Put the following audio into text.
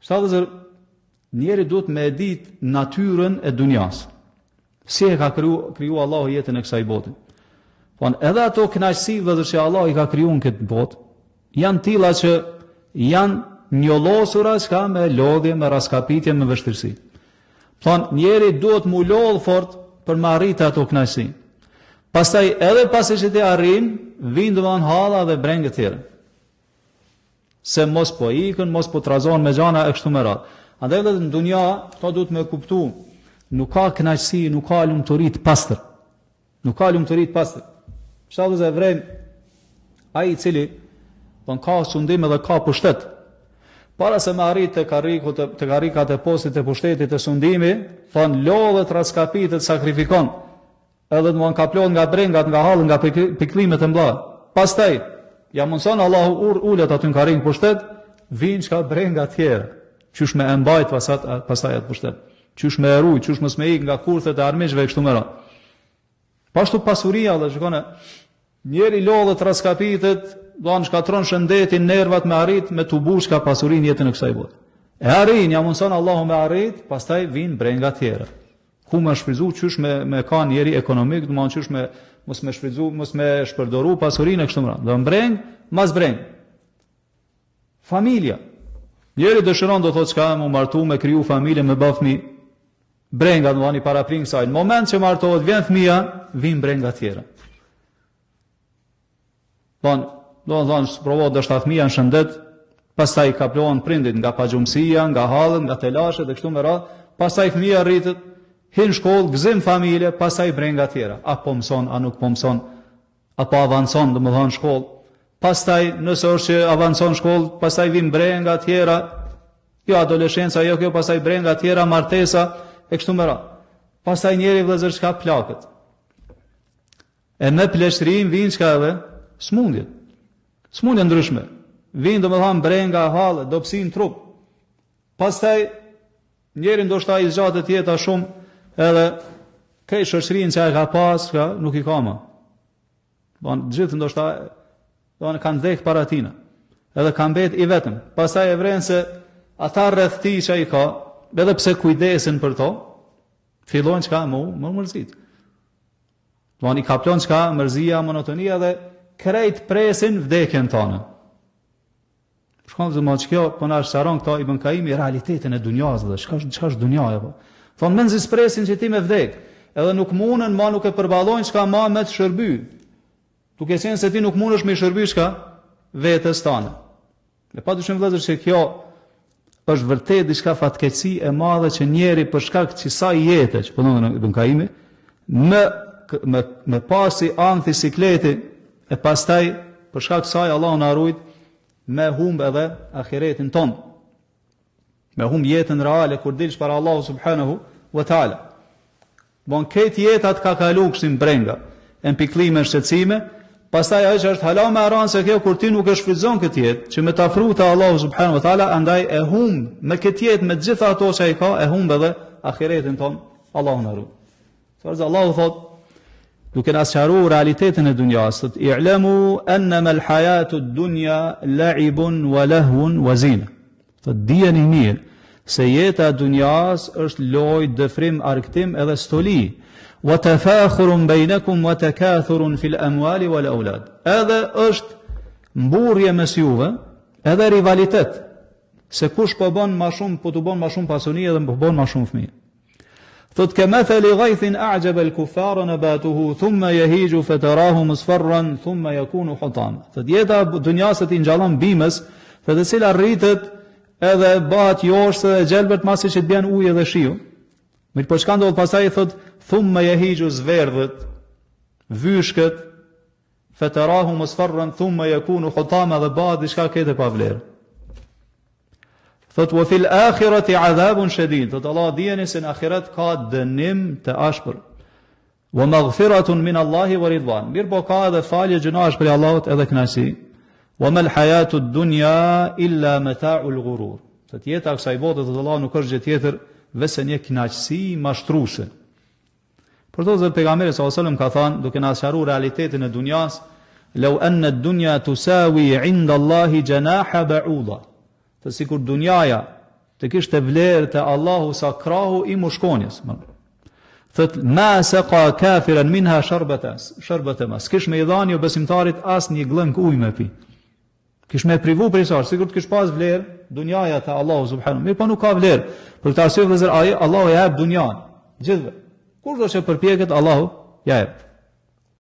Shtatëzër, njeri duhet me ditë natyrën e dunjas. Si e ka kriju Allahu jetën e kësaj bote. Edhe ato kënaqësi vëllezër që Allah i ka kriju në këtë botë, janë tilla që janë njollosura që ka me lodhje, me raskapitje, me vështirësi. Njeri duhet mu lodhë fort për me arritë ato kënaqësi. Pastaj edhe pasi që ti arrin, vinë domethënë halla dhe brengë të tjera. Se mos po ikën, mos po trazon me gjana e kështu me radhë. Andaj edhe në dunja, to duhet me kuptu, nuk ka kënaqësi, nuk ka lumturi të pastër. Nuk ka lumturi të pastër. Shtatëzë e vrem, ai i cili ka sundim edhe ka pushtet. Para se me arrit të karikat e postit e pushtetit e sundimi, lodhet, raskapitet, sakrifikon. Edhe të ka plot nga brengat, nga hallë, nga piklimet e mbla. Pastaj, ja mundson Allahu ullet aty në karik pushtet, vinë çka brenga tjera. Qysh me mbajt pastaj atë pushtet. Qysh me eruj, qysh mos me ik nga kurthet e armiqve kështu me radhë. Pashtu pasuria dhe shikone, njeri lodhet, raskapitet, shkatron shëndetin, nervat me arrit, me të bush ka pasurin jetën e kësaj bote. E arrin, ja mundson Allahu me arrit, pastaj vinë brenga tjera. Ku me shfryzu, qysh me ka njeri ekonomik, do të thonë qysh mos me shfryzu, mos me shpërdoru pasurinë e kështu me radhë. Do mbreng, mas breng. Familja. Njeri dëshiron do thotë çka më martu, me kriju familje, me bë fëmijë. Brenga do tani para prin kësaj. Në moment që martohet, vjen fëmia, vin brenga tjera. Do të thonë provohet dashur fëmia në shëndet, pastaj kaplohen prindit nga pagjumësia, nga hallët, nga telashet e kështu me radhë, pastaj fëmia rritet, hin shkollë, gëzim familje, pastaj brenga tjera. A po mëson, a nuk po mëson, apo avancon, domethënë shkollë. Pastaj nëse është që avancon shkollë, pastaj vin brenga tjera, jo adoleshenca, jo kjo, pastaj brenga tjera, martesa e kështu me radhë. Pastaj njeri vëllezër çka plakët. E me pleqtërim vin çka edhe smundjet. Smundje ndryshme. Vin domethënë brenga, hallë, dobësi në trup. Pastaj njeri ndoshta i zgjatet jeta shumë, edhe kej shoqërinë që e ka pas, nuk i ka më. Gjithë ndoshta kanë dhek para tina. Edhe kanë bet i vetëm. Pastaj e vren se ata rreth tij që i ka, edhe pse kujdesin për to, fillojnë çka më mërzit. I kaplon çka mërzia, monotonia dhe krejt presin vdekjen tonë. Shkon zëma që kjo, po na sharon këta Ibn Kaimi realitetin e dunjas dhe çka është dunjaja po. Thonë menzi spresin që ti me vdek, edhe nuk munën ma nuk e përballojnë çka ma me të shërby. Duke qenë se ti nuk mundesh me shërby çka vetes tane. Ne padyshim vëllezër se kjo është vërtet diçka fatkeqësi e madhe që njeri për shkak të kësaj jete, që po thonë Ibn Kaimi, me pasi anthi sikleti e pastaj për shkak të saj Allahu na ruajt me humb edhe ahiretin ton. Me humb jetën reale kur dilsh para Allahu subhanahu wa taala. Këtë jetat ka kalu kështin brenga, e piklime, shqetësime, pastaj ajo që është hala me aran se kjo kur ti nuk e shfrytëzon këtë jetë, që me ta fruta Allahu subhanahu wa taala, andaj e humb me këtë jetë, me të gjitha ato që ai ka, e humb edhe ahiretin ton. Allahu na ruaj. Forza Allahu thot, duke na sqaruar realitetin e dunjas, thot i'lamu annama al-hayatu ad-dunya la'ibun wa lahwun wa zina. Thot dijeni mirë se jeta e dunjas është lojë, dëfrim, arktim edhe stoli. Wa tafakhurun bainakum wa takathurun fil amwali wal aulad. Edhe është mburrje mes juve, edhe rivalitet. Se kush po bën më shumë, po të bën më shumë pasuni edhe po bën më shumë fëmijë. Thot kamathali ghaythin a'jaba al-kuffara nabatuhu thumma yahiju fatarahu musfarran thumma yakunu hutama. Thot jeta e dunjas i ngjallon bimës, thot e cila rritet edhe bëhet joshse dhe gjelbert masi që të bjen ujë dhe shiu. Mirë po çka ndodh pastaj thot thumma yahiju zverdhet, vyshkët, fatarahu musfarran thumma yakunu hutama dhe bëhet diçka këtë pa vlerë. Thot wa fil akhirati adhabun shadid. Thot Allah dijeni se në ahiret ka dënim të ashpër. Wa maghfiratun min Allahi wa ridwan. Mirë po ka edhe falje gjunash për Allahut edhe kënaqësi. Wa mal hayatu ad-dunya illa mata'ul ghurur. Thot jeta e kësaj bote thot Allah nuk është gjë tjetër veçse një kënaqësi mashtruese. Për to zot pejgamberi sallallahu alajhi wasallam ka thënë duke na sqaruar realitetin e dunjas, law anna ad-dunya tusawi 'inda Allahi janaha ba'uda. Të sikur dunjaja të kishte vlerë te Allahu sa krahu I mushkonjes. Thot ma saqa kafiran minha sharbata ma. S'kish me I dhani o besimtarit as një glënk ujë me pi. Kish me privu për isar, sigur të kish pas vlerë, dunjaja te Allahu subhanahu. Mirë, po nuk ka vlerë. Për këtë arsye vëllezër, Allahu ja jep dunjan gjithve. Kurdo që përpjeket Allahu ja jep.